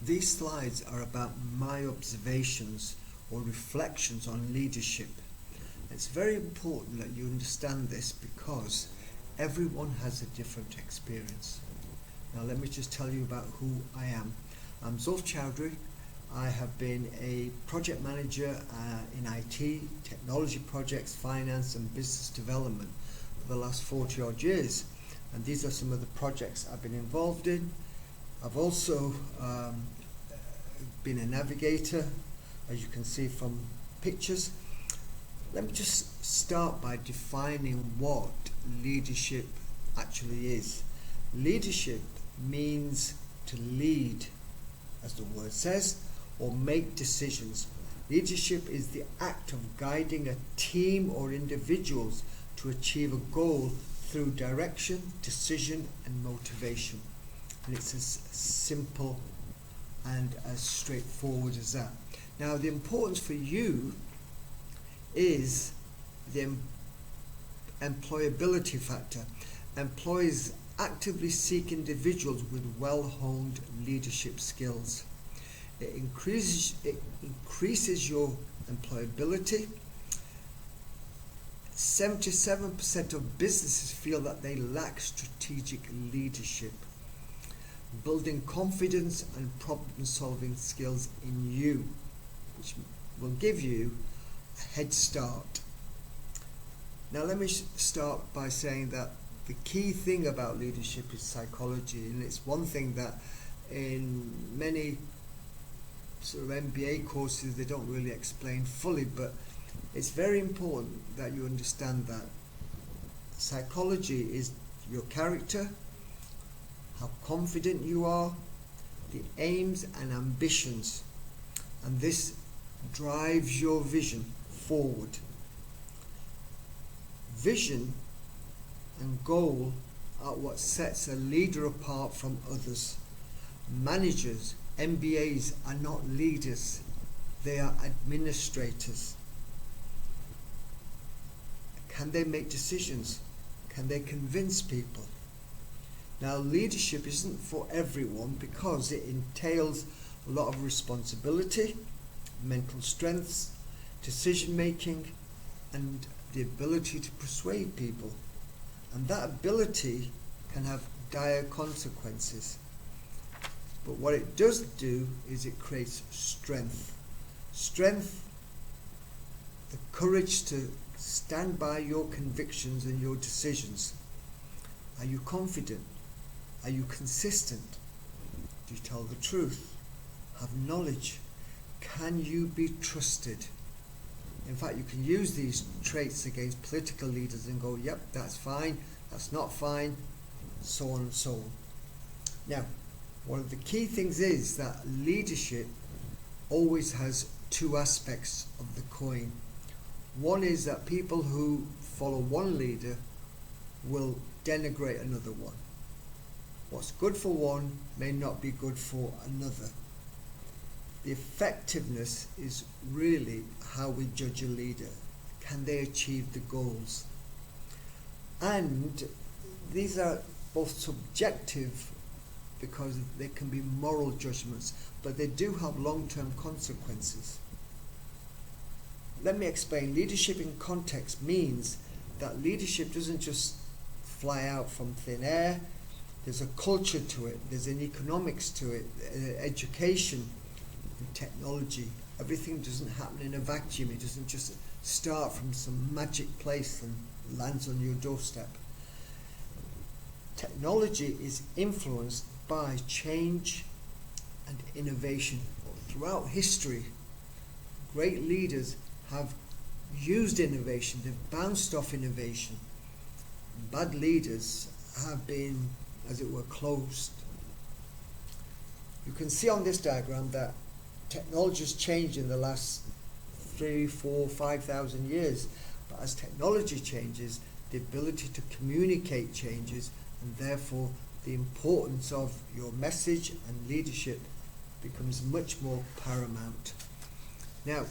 These slides are about my observations or reflections on leadership. It's very important that you understand this because everyone has a different experience. Now let me just tell you about who I am. I'm Zulf Chowdhury. I have been a project manager in IT, technology projects, finance and business development for the last 40 odd years. And these are some of the projects I've been involved in. I've also been a navigator, as you can see from pictures. Let me just start by defining what leadership actually is. Leadership means to lead, as the word says, or make decisions. Leadership is the act of guiding a team or individuals to achieve a goal through direction, decision and motivation. And it's as simple and as straightforward as that. Now the importance for you is the employability factor. Employees actively seek individuals with well-honed leadership skills. It increases your employability. 77% of businesses feel that they lack strategic leadership. Building confidence and problem-solving skills in you, which will give you a head start. Now let me start by saying that the key thing about leadership is psychology, and it's one thing that in many sort of MBA courses they don't really explain fully, but it's very important that you understand that psychology is your character, how confident you are, the aims and ambitions, and this drives your vision forward. Vision and goal are what sets a leader apart from others. Managers, MBAs are not leaders, they are administrators. Can they make decisions? Can they convince people? Now leadership isn't for everyone because it entails a lot of responsibility, mental strengths, decision making and the ability to persuade people. And that ability can have dire consequences. But what it does do is it creates strength. Strength, the courage to stand by your convictions and your decisions. Are you confident? Are you consistent? Do you tell the truth? Have knowledge? Can you be trusted? In fact, you can use these traits against political leaders and go, yep, that's fine, that's not fine, so on and so on. Now, one of the key things is that leadership always has two aspects of the coin. One is that people who follow one leader will denigrate another one. What's good for one may not be good for another. The effectiveness is really how we judge a leader. Can they achieve the goals? And these are both subjective because they can be moral judgments, but they do have long-term consequences. Let me explain. Leadership in context means that leadership doesn't just fly out from thin air. There's a culture to it, there's an economics to it, education and technology. Everything doesn't happen in a vacuum. It doesn't just start from some magic place and lands on your doorstep. Technology is influenced by change and innovation. Throughout history, great leaders have used innovation, they've bounced off innovation. Bad leaders have been, as it were, closed. You can see on this diagram that technology has changed in the last 3, 4, 5,000 years. But as technology changes, the ability to communicate changes, and therefore the importance of your message and leadership becomes much more paramount. Now,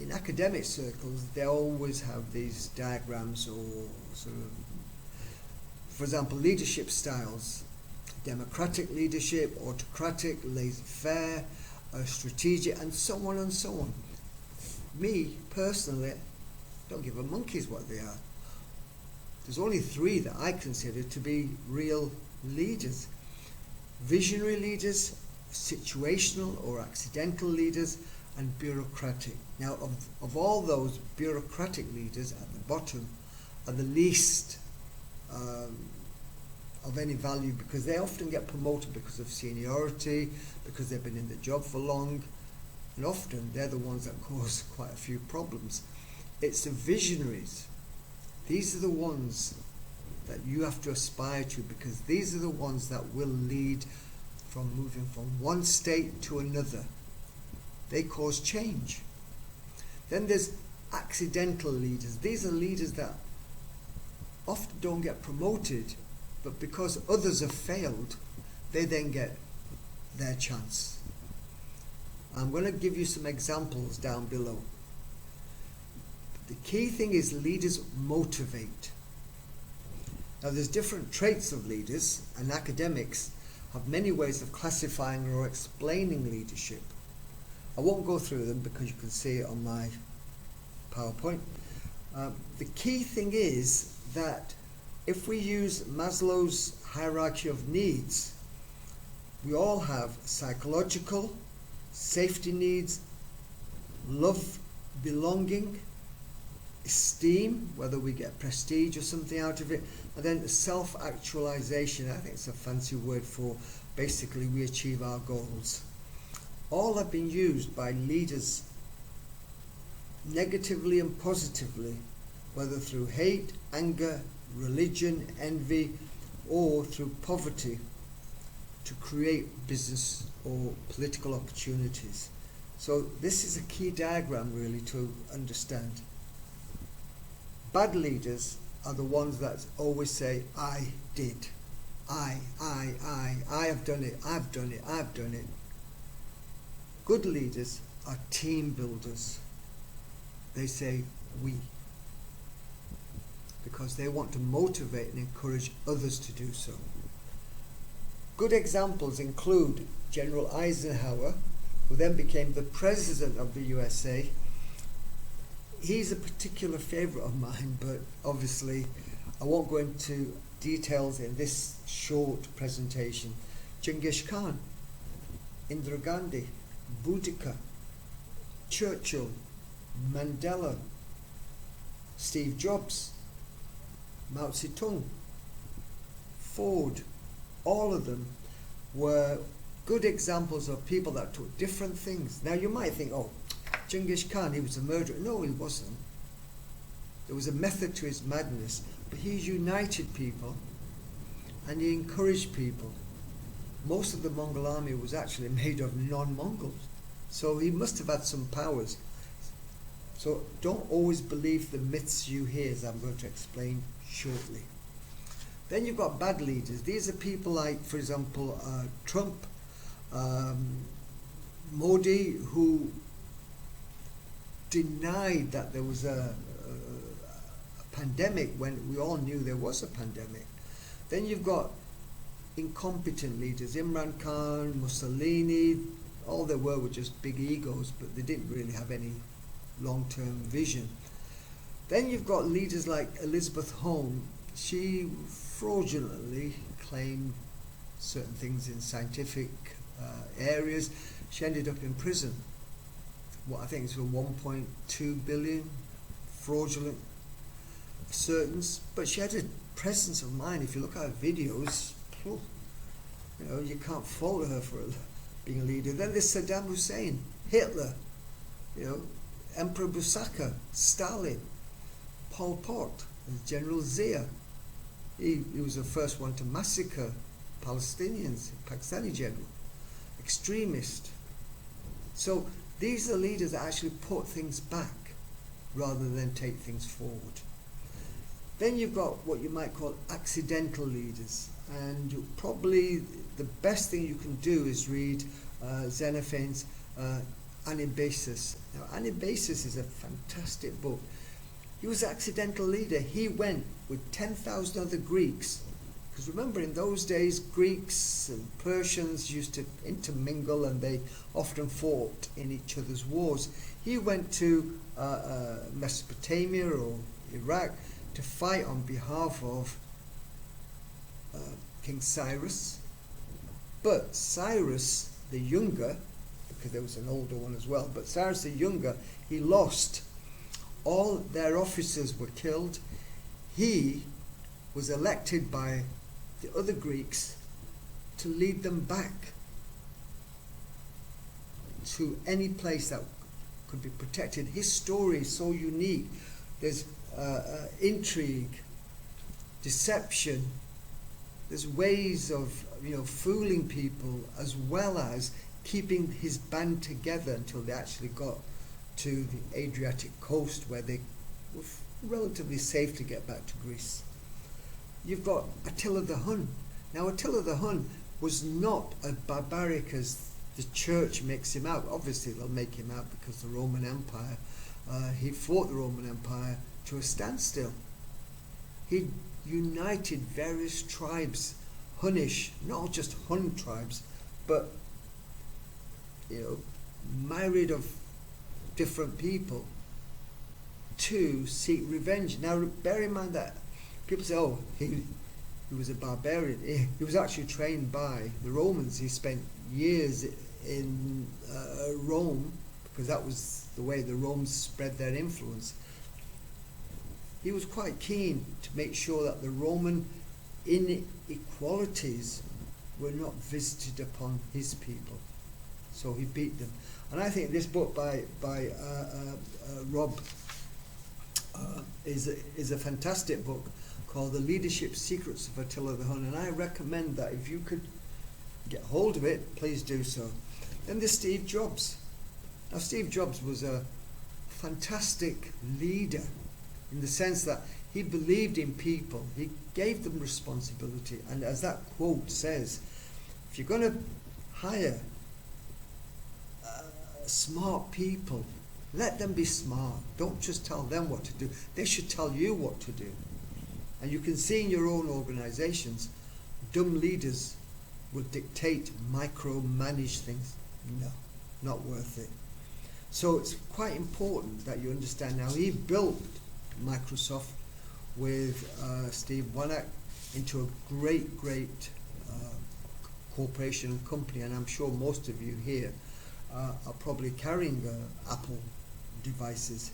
in academic circles, they always have these diagrams or sort of, for example, leadership styles. democratic leadership, autocratic, laissez-faire, strategic, and so on and so on. Me, personally, don't give a monkey's what they are. There's only three that I consider to be real leaders. Visionary leaders, situational or accidental leaders, and bureaucratic. Now, of all those, bureaucratic leaders at the bottom are the least of any value, because they often get promoted because of seniority, because they've been in the job for long, and often they're the ones that cause quite a few problems. It's the visionaries. These are the ones that you have to aspire to, because these are the ones that will lead from moving from one state to another. They cause change. Then there's accidental leaders. These are leaders that often don't get promoted, but because others have failed, they then get their chance. I'm going to give you some examples down below. The key thing is leaders motivate. Now, there's different traits of leaders, and academics have many ways of classifying or explaining leadership. I won't go through them because you can see it on my PowerPoint. The key thing is that if we use Maslow's hierarchy of needs, we all have psychological, safety needs, love, belonging, esteem, whether we get prestige or something out of it, and then self-actualization. I think it's a fancy word for basically we achieve our goals. All have been used by leaders negatively and positively, whether through hate, anger, religion, envy, or through poverty, to create business or political opportunities. So this is a key diagram really to understand. Bad leaders are the ones that always say, I did. I have done it, I've done it, I've done it. Good leaders are team builders. They say, we. Because they want to motivate and encourage others to do so. Good examples include General Eisenhower, who then became the president of the USA. He's a particular favorite of mine, but obviously I won't go into details in this short presentation. Genghis Khan, Indira Gandhi, Boudica, Churchill, Mandela, Steve Jobs, Mao Zedong, Ford, all of them were good examples of people that took different things. Now you might think, oh, Genghis Khan, he was a murderer. No, he wasn't. There was a method to his madness, but he united people and he encouraged people. Most of the Mongol army was actually made of non-Mongols, so he must have had some powers. So don't always believe the myths you hear, as I'm going to explain shortly. Then you've got bad leaders. These are people like, for example, Trump, Modi, who denied that there was a pandemic when we all knew there was a pandemic. Then you've got incompetent leaders, Imran Khan, Mussolini. All they were just big egos, but they didn't really have any long-term vision. Then you've got leaders like Elizabeth Holmes. She fraudulently claimed certain things in scientific areas. She ended up in prison. What I think is for 1.2 billion fraudulent assertions, but she had a presence of mind. If you look at her videos, you know, you can't fault her for being a leader. Then there's Saddam Hussein, Hitler, you know, Emperor Busaka, Stalin, Pol Pot, General Zia. He was the first one to massacre Palestinians, Pakistani general, extremist. So these are leaders that actually put things back rather than take things forward. Then you've got what you might call accidental leaders, and probably the best thing you can do is read Xenophane's Anabasis. Now, Anabasis is a fantastic book. He was an accidental leader. He went with 10,000 other Greeks Because remember, in those days, Greeks and Persians used to intermingle, and they often fought in each other's wars. He went to Mesopotamia or Iraq to fight on behalf of King Cyrus. But Cyrus the Younger, because there was an older one as well, but Cyrus the Younger, he lost. All their officers were killed. He was elected by the other Greeks to lead them back to any place that could be protected. His story is so unique. There's intrigue, deception. There's ways of fooling people, as well as keeping his band together until they actually got to the Adriatic coast, where they were relatively safe to get back to Greece. You've got Attila the Hun. Now, Attila the Hun was not as barbaric as the church makes him out. Obviously, they'll make him out because the Roman Empire, he fought the Roman Empire to a standstill. He united various tribes, Hunnish, not just Hun tribes, but myriad of different people to seek revenge. Now, bear in mind that people say, oh, he was a barbarian. He was actually trained by the Romans. He spent years in Rome, because that was the way the Romans spread their influence. He was quite keen to make sure that the Roman inequalities were not visited upon his people. So he beat them. And I think this book by Rob is a fantastic book called The Leadership Secrets of Attila the Hun, and I recommend that if you could get hold of it, please do so. Then there's Steve Jobs. Now, Steve Jobs was a fantastic leader in the sense that he believed in people. He gave them responsibility. And as that quote says, if you're going to hire smart people, let them be smart. Don't just tell them what to do. They should tell you what to do. And you can see in your own organizations, dumb leaders will dictate, micromanage things. No, not worth it. So it's quite important that you understand. Now, he built Microsoft with Steve Wozniak into a great corporation and company, and I'm sure most of you here are probably carrying Apple devices.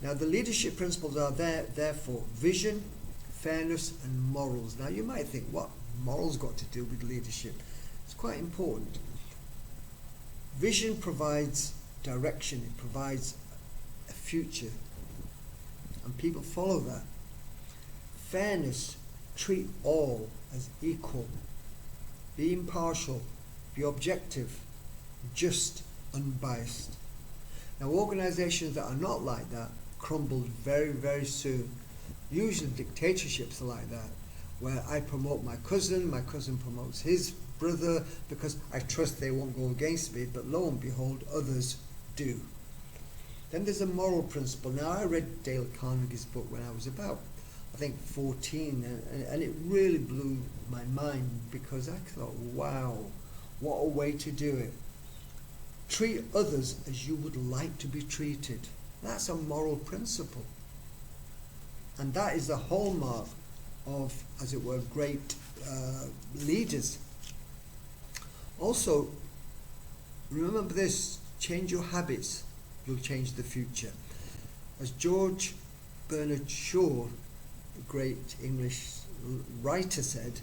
Now, the leadership principles are therefore vision, fairness, and morals. Now, you might think, what morals got to do with leadership? It's quite important. Vision provides direction, it provides a future, and people follow that. Fairness, treat all as equal. Be impartial, be objective, just, unbiased. Now, organizations that are not like that crumble very, very soon. Usually dictatorships are like that, where I promote my cousin promotes his brother, because I trust they won't go against me, but lo and behold, others do. Then there's a moral principle. Now, I read Dale Carnegie's book when I was about, I think, 14, and it really blew my mind, because I thought, wow, what a way to do it. Treat others as you would like to be treated. That's a moral principle. And that is the hallmark of, as it were, great leaders. Also, remember this, change your habits, you'll change the future. As George Bernard Shaw, the great English writer, said,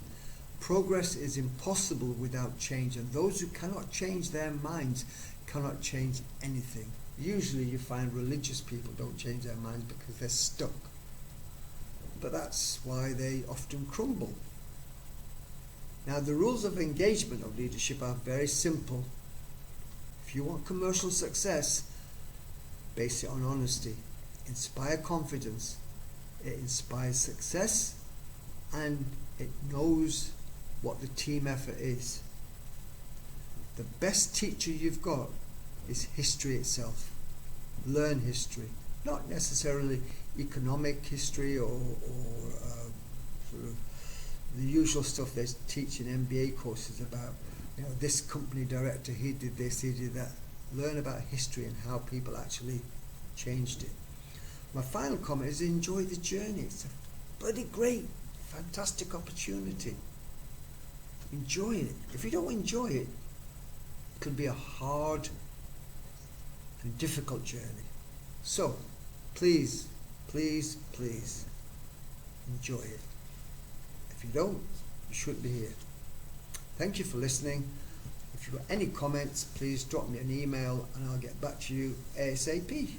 progress is impossible without change, and those who cannot change their minds cannot change anything. Usually you find religious people don't change their minds because they're stuck. But that's why they often crumble. Now, the rules of engagement of leadership are very simple. If you want commercial success, base it on honesty. Inspire confidence. It inspires success, and it knows what the team effort is. The best teacher you've got is history itself. Learn history. Not necessarily economic history or sort of the usual stuff they teach in MBA courses about, this company director, he did this, he did that. Learn about history and how people actually changed it. My final comment is enjoy the journey. It's a bloody great, fantastic opportunity. Enjoy it. If you don't enjoy it, it can be a hard and difficult journey. So, please, please, please enjoy it. If you don't, you shouldn't be here. Thank you for listening. If you've got any comments, please drop me an email and I'll get back to you ASAP.